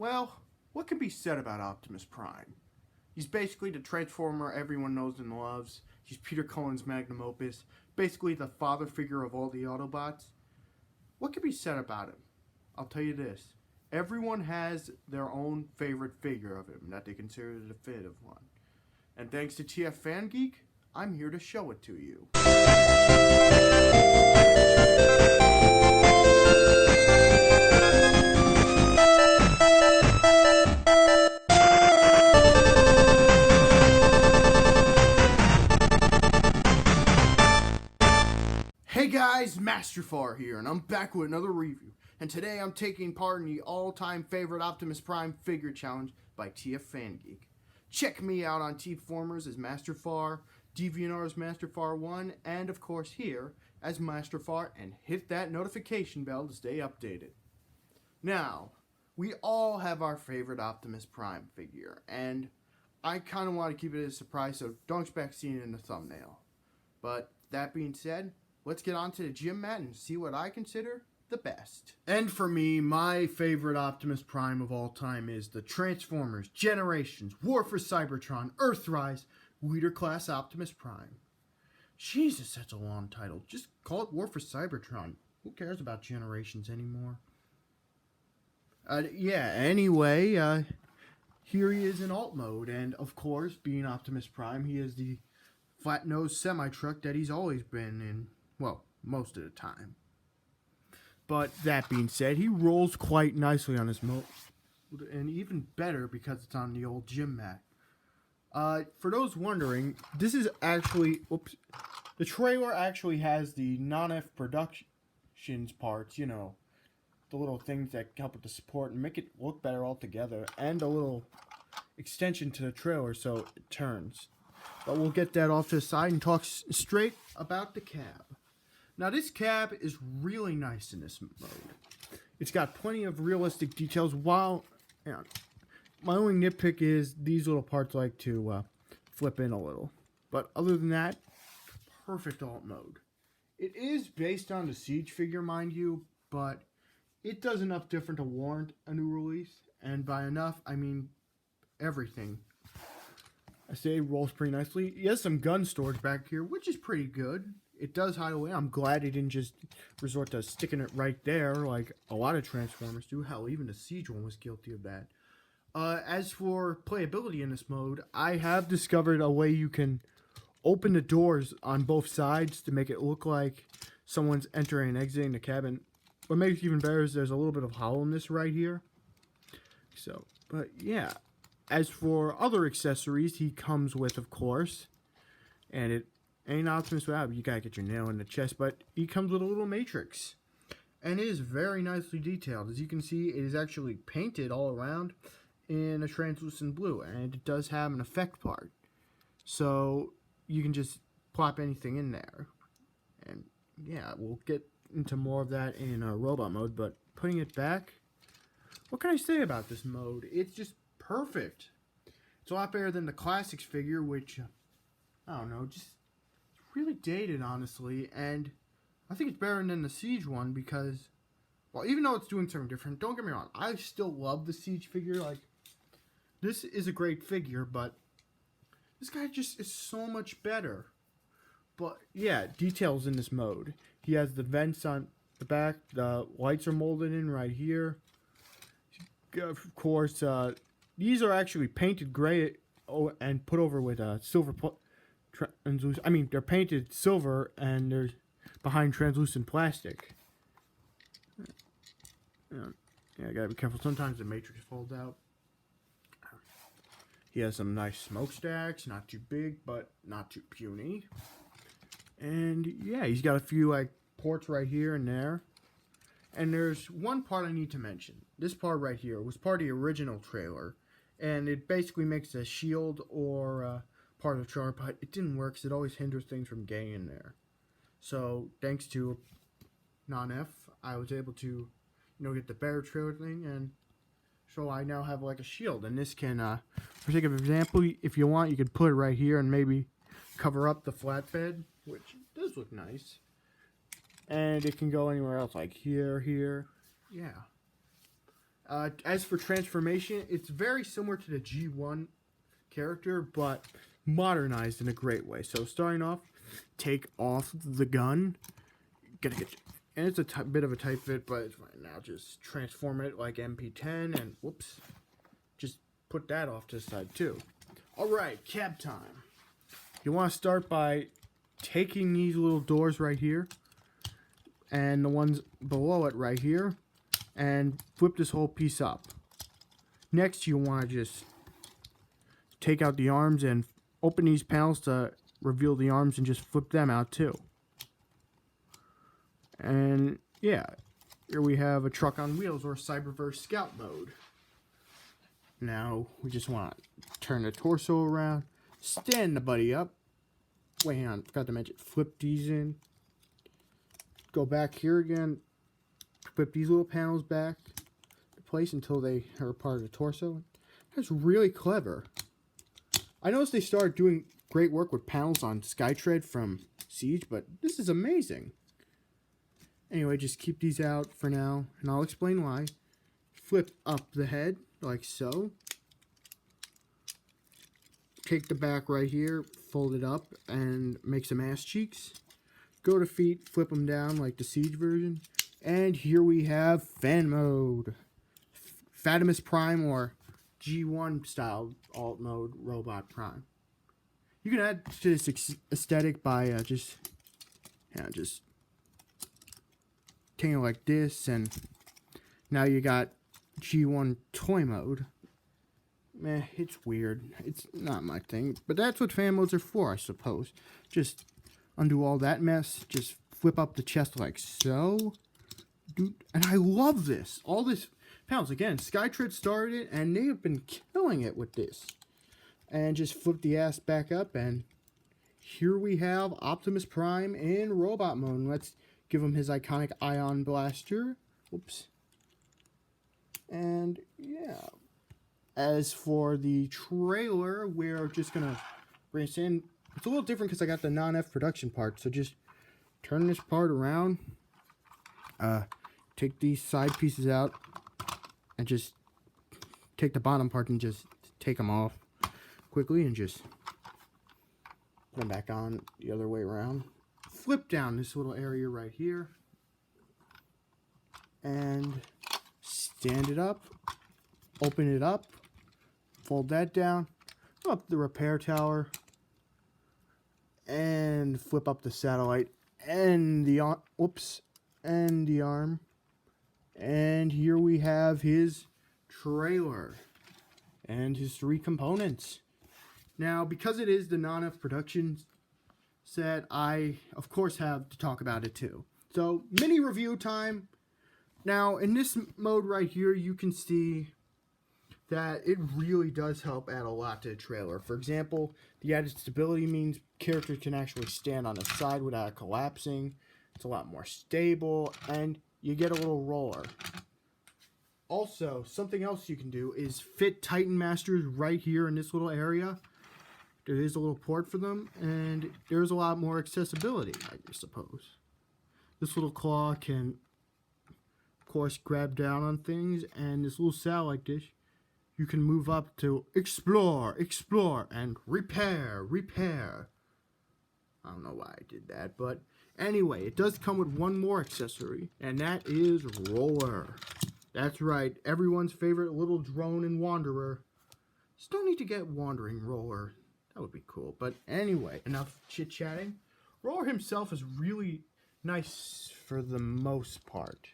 Well, what can be said about Optimus Prime? He's basically the Transformer everyone knows and loves. He's Peter Cullen's magnum opus, basically the father figure of all the Autobots. What can be said about him? I'll tell you this. Everyone has their own favorite figure of him that they consider the fit of one. And thanks to TF Fan Geek, I'm here to show it to you. Hey guys, Master Farr here, and I'm back with another review. And today I'm taking part in the all-time favorite Optimus Prime figure challenge by TF Fan Geek. Check me out on T-Formers as Master Farr, DeviantArt as Master Farr 1, and of course here as Master Farr, and hit that notification bell to stay updated. Now, we all have our favorite Optimus Prime figure, and I kind of want to keep it a surprise, so don't expect seeing it in the thumbnail. But that being said, let's get on to the gym mat and see what I consider the best. And for me, my favorite Optimus Prime of all time is the Transformers, Generations, War for Cybertron, Earthrise, Leader Class Optimus Prime. Jesus, that's a long title. Just call it War for Cybertron. Who cares about Generations anymore? Anyway, here he is in alt mode, and of course, being Optimus Prime, he is the flat-nosed semi-truck that he's always been in, well, most of the time. But that being said, he rolls quite nicely on his mode, and even better because it's on the old gym mat. For those wondering, this is actually, the trailer actually has the non-F Productions parts, you know, the little things that help with the support and make it look better altogether, and a little extension to the trailer so it turns. But we'll get that off to the side and talk straight about the cab. Now this cab is really nice in this mode. It's got plenty of realistic details, while my only nitpick is these little parts like to flip in a little. But other than that, perfect alt mode. It is based on the Siege figure, mind you, but it does enough different to warrant a new release. And by enough, I mean everything. I say it rolls pretty nicely. He has some gun storage back here, which is pretty good. It does hide away. I'm glad he didn't just resort to sticking it right there like a lot of Transformers do. Hell, even the Siege one was guilty of that. As for playability in this mode, I have discovered a way you can open the doors on both sides to make it look like someone's entering and exiting the cabin. What makes it even better is there's a little bit of hollowness right here. So, but yeah. As for other accessories he comes with, of course, and it ain't Optimus without, you gotta get your nail in the chest, but he comes with a little matrix. And it is very nicely detailed. As you can see, it is actually painted all around in a translucent blue, and it does have an effect part. So you can just plop anything in there. And yeah, we'll get into more of that in robot mode, but putting it back, what can I say about this mode? It's just perfect. It's a lot better than the Classics figure, which, I don't know, just really dated, honestly, and I think it's better than the Siege one because, well, even though it's doing something different, don't get me wrong, I still love the Siege figure. Like, this is a great figure, but this guy just is so much better. But yeah, details in this mode. He has the vents on the back, the lights are molded in right here. Of course, these are actually painted gray and put over with silver. I mean, they're painted silver and they're behind translucent plastic. Yeah, I gotta be careful. Sometimes the matrix folds out. He has some nice smokestacks, not too big, but not too puny. And yeah, he's got a few like ports right here and there. And there's one part I need to mention. This part right here was part of the original trailer, and it basically makes a shield or part of the chart, but it didn't work because it always hinders things from getting in there. So thanks to non-F, I was able to, get the better trailer thing, and so I now have like a shield. And this can, for sake of example, if you want, you could put it right here and maybe cover up the flatbed, which does look nice. And it can go anywhere else, like here, yeah. As for transformation, it's very similar to the G1 character, but modernized in a great way. So starting off, take off the gun. Gotta get, and it's a bit of a tight fit, but it's fine. Now just transform it like MP10, and whoops, just put that off to the side too. All right, cab time. You want to start by taking these little doors right here, and the ones below it right here, and flip this whole piece up. Next, you want to just take out the arms and open these panels to reveal the arms and just flip them out too. And yeah, here we have a truck on wheels or Cyberverse Scout mode. Now we just want to turn the torso around, stand the buddy up. Wait, hang on, forgot to mention, flip these in. Go back here again, flip these little panels back to place until they are part of the torso. That's really clever. I noticed they started doing great work with panels on Skytread from Siege, but this is amazing. Anyway, just keep these out for now, and I'll explain why. Flip up the head, like so. Take the back right here, fold it up, and make some ass cheeks. Go to feet, flip them down like the Siege version. And here we have fan mode. Optimus Prime or G1 style alt mode Robot Prime. You can add to this aesthetic by just taking it like this, and now you got G1 toy mode. Meh, it's weird. It's not my thing, but that's what fan modes are for, I suppose. Just undo all that mess, just flip up the chest like so. Dude, and I love this. All this panels, again, Skytread started it, and they have been killing it with this. And just flip the ass back up, and here we have Optimus Prime in robot mode. Let's give him his iconic ion blaster. Oops. And yeah. As for the trailer, we're just gonna bring this in. It's a little different because I got the non-F production part. So just turn this part around. Take these side pieces out. And just take the bottom part and just take them off quickly. And just put them back on the other way around. Flip down this little area right here. And stand it up. Open it up. Fold that down. Up the repair tower. And flip up the satellite. And the arm. Whoops. And the arm. And here we have his trailer. And his 3 components. Now, because it is the non-F production set, I, of course, have to talk about it too. So, mini review time. Now, in this mode right here, you can see that it really does help add a lot to the trailer. For example, the added stability means character can actually stand on its side without collapsing. It's a lot more stable, and you get a little roller. Also, something else you can do is fit Titan Masters right here in this little area. There is a little port for them, and there's a lot more accessibility, I suppose. This little claw can, of course, grab down on things, and this little satellite dish, you can move up to explore, explore, and repair, repair. I don't know why I did that, but anyway, it does come with one more accessory, and that is roller. That's right, everyone's favorite little drone and wanderer. Still need to get wandering roller. That would be cool. But anyway, enough chit-chatting. Roller himself is really nice for the most part.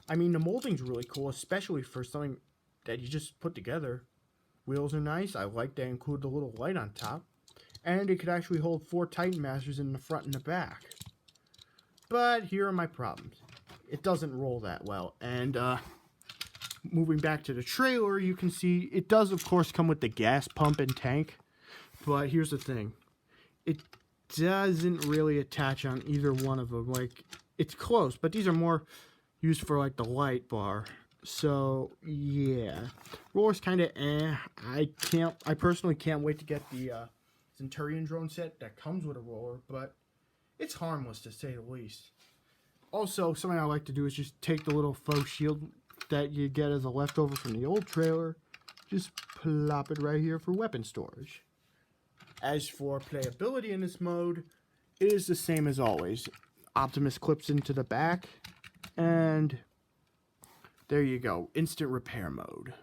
I mean, the molding's really cool, especially for something that you just put together. Wheels are nice. I like they include the little light on top. And it could actually hold 4 Titan Masters in the front and the back. But here are my problems. It doesn't roll that well. And moving back to the trailer, you can see it does, of course, come with the gas pump and tank. But here's the thing. It doesn't really attach on either one of them. Like, it's close, but these are more used for, like, the light bar. So, yeah. Roller's kind of eh. I personally can't wait to get the Centurion drone set that comes with a roller, but it's harmless to say the least. Also, something I like to do is just take the little faux shield that you get as a leftover from the old trailer. Just plop it right here for weapon storage. As for playability in this mode, it is the same as always. Optimus clips into the back, and there you go, instant repair mode.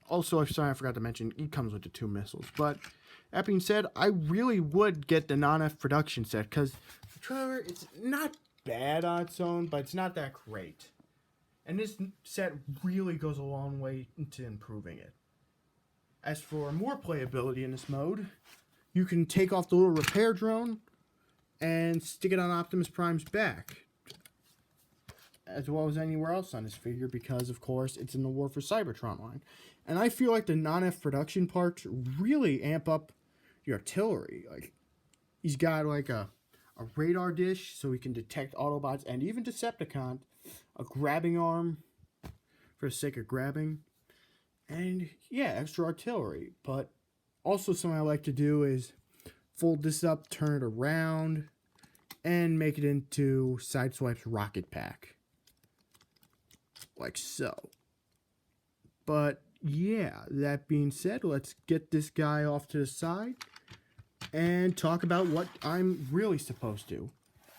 Also, I'm sorry I forgot to mention, it comes with the 2 missiles. But that being said, I really would get the non-F production set, because the trailer, it's not bad on its own, but it's not that great. And this set really goes a long way into improving it. As for more playability in this mode, you can take off the little repair drone and stick it on Optimus Prime's back, as well as anywhere else on this figure, because of course it's in the War for Cybertron line. And I feel like the non-F production parts really amp up the artillery. Like, he's got like a radar dish so he can detect Autobots and even Decepticons, a grabbing arm for the sake of grabbing, and yeah, extra artillery. But also something I like to do is fold this up, turn it around, and make it into Sideswipe's rocket pack. Like so. But yeah, that being said, let's get this guy off to the side and talk about what I'm really supposed to.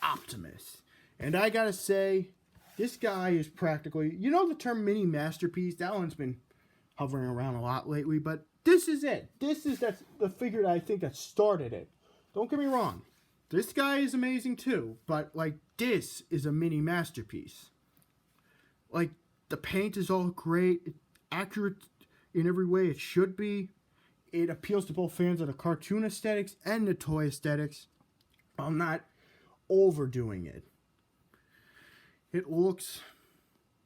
Optimus. And I gotta say, this guy is practically, you know the term mini masterpiece? That one's been hovering around a lot lately, but this is it. That's the figure that I think that started it. Don't get me wrong. This guy is amazing too, but like, this is a mini masterpiece. Like, the paint is all great, it's accurate in every way it should be. It appeals to both fans of the cartoon aesthetics and the toy aesthetics, while not overdoing it. It looks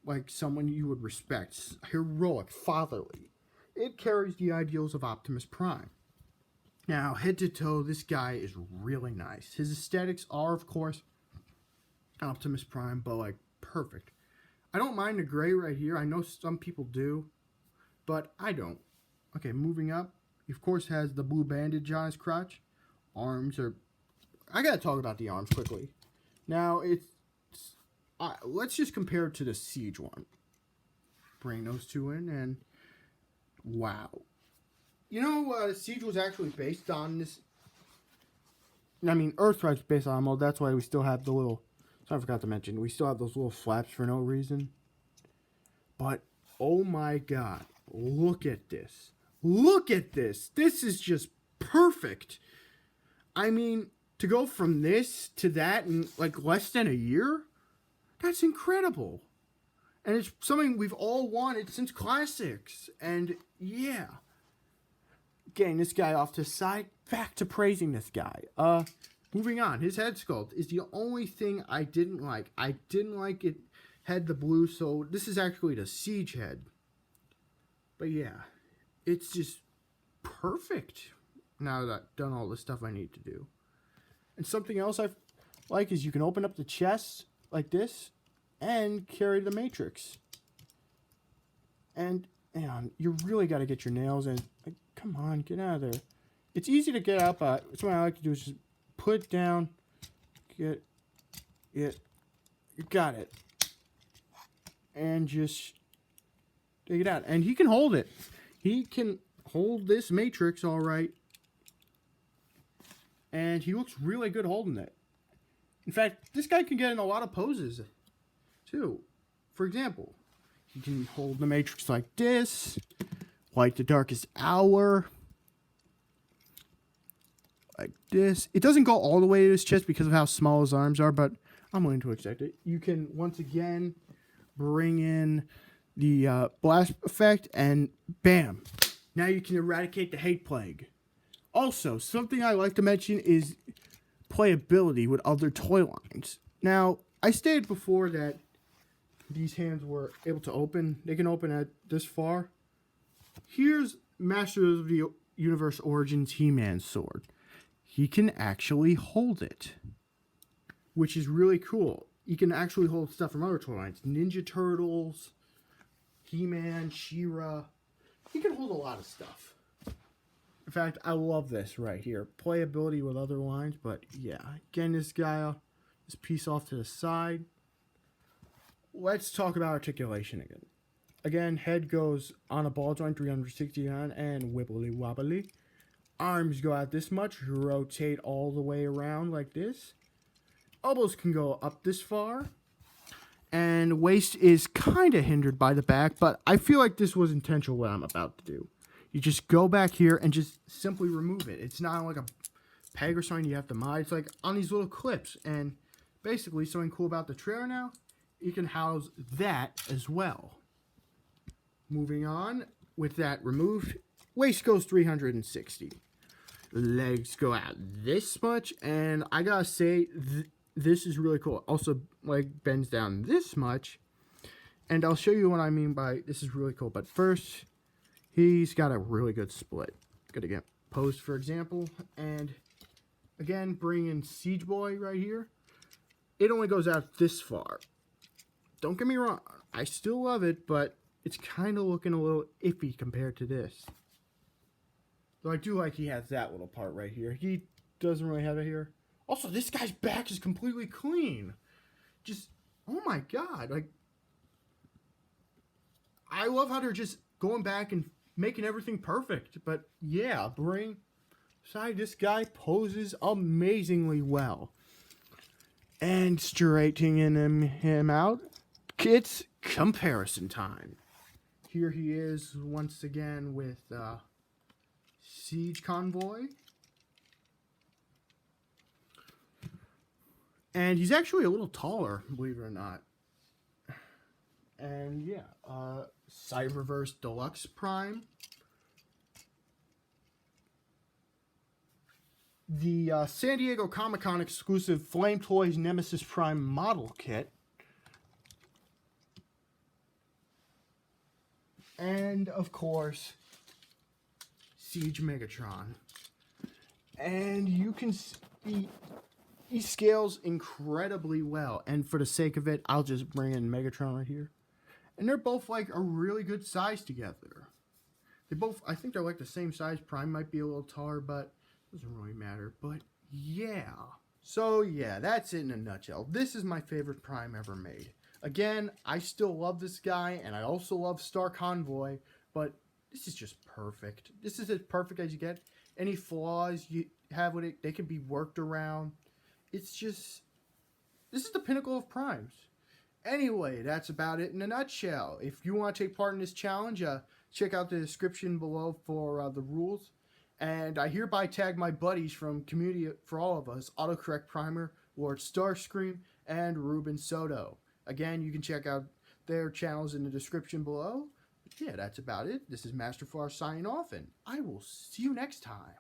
like someone you would respect, heroic, fatherly. It carries the ideals of Optimus Prime. Now, head to toe, this guy is really nice. His aesthetics are, of course, Optimus Prime, but like, perfect. I don't mind the gray right here. I know some people do, but I don't. Okay, moving up. He, of course, has the blue bandage on his crotch. Arms are... I gotta talk about the arms quickly. Now, let's just compare it to the Siege one. Bring those two in, and... wow. You know, Siege was actually based on this... I mean, Earthride's based on Ammo. That's why we still have the little... So I forgot to mention, we still have those little flaps for no reason. But, oh my god. Look at this. Look at this. This is just perfect. I mean, to go from this to that in like less than a year? That's incredible. And it's something we've all wanted since Classics. And yeah. Getting this guy off to the side. Back to praising this guy. Moving on. His head sculpt is the only thing I didn't like. I didn't like it had the blue, so this is actually the Siege head. But yeah. It's just perfect now that I've done all the stuff I need to do. And something else I like is you can open up the chest like this and carry the Matrix. And man, you really got to get your nails in. Like, come on, get out of there. It's easy to get out, but what I like to do is just put it down, get it, you got it, and just take it out. And he can hold it. He can hold this Matrix all right. And he looks really good holding it. In fact, this guy can get in a lot of poses, too. For example, he can hold the Matrix like this, like the Darkest Hour, like this. It doesn't go all the way to his chest because of how small his arms are, but I'm willing to accept it. You can, once again, bring in the blast effect, and bam! Now you can eradicate the hate plague. Also, something I like to mention is playability with other toy lines. Now, I stated before that these hands were able to open. They can open at this far. Here's Masters of the Universe Origins He-Man's sword. He can actually hold it, which is really cool. He can actually hold stuff from other toy lines. Ninja Turtles, He-Man, She-Ra. He can hold a lot of stuff. In fact, I love this right here. Playability with other lines, but yeah. Getting this guy, this piece off to the side. Let's talk about articulation again. Again, head goes on a ball joint 360 on and wibbly wobbly. Arms go out this much, rotate all the way around like this. Elbows can go up this far. And waist is kind of hindered by the back, but I feel like this was intentional what I'm about to do. You just go back here and just simply remove it. It's not like a peg or something you have to mod. It's like on these little clips. And basically, something cool about the trailer now, you can house that as well. Moving on, with that removed, waist goes 360. Legs go out this much, and I gotta say, this is really cool. Also, like, bends down this much, and I'll show you what I mean by this is really cool. But first, he's got a really good split. Gonna get posed, for example, and again, bring in Siege Boy right here. It only goes out this far. Don't get me wrong, I still love it, but it's kind of looking a little iffy compared to this. Though I do like he has that little part right here. He doesn't really have it here. Also, this guy's back is completely clean. Just, oh my god. Like, I love how they're just going back and making everything perfect. But yeah, bring side. This guy poses amazingly well. And straightening him out, it's comparison time. Here he is once again with Siege Convoy. And he's actually a little taller, believe it or not. And yeah, Cyberverse Deluxe Prime. The San Diego Comic-Con exclusive Flame Toys Nemesis Prime model kit. And, of course, Siege Megatron. And you can see he scales incredibly well. And for the sake of it, I'll just bring in Megatron right here. And they're both like a really good size together. They both, I think they're like the same size. Prime might be a little taller, but it doesn't really matter. But yeah. So yeah, that's it in a nutshell. This is my favorite Prime ever made. Again, I still love this guy, and I also love Star Convoy, but this is just perfect. This is as perfect as you get. Any flaws you have with it, they can be worked around. It's just, this is the pinnacle of Primes. Anyway, that's about it in a nutshell. If you want to take part in this challenge, check out the description below for the rules. And I hereby tag my buddies from Community for All of Us, Autocorrect Primer, Lord Starscream, and Rueben Soto. Again, you can check out their channels in the description below. But yeah, that's about it. This is Master Farr signing off, and I will see you next time.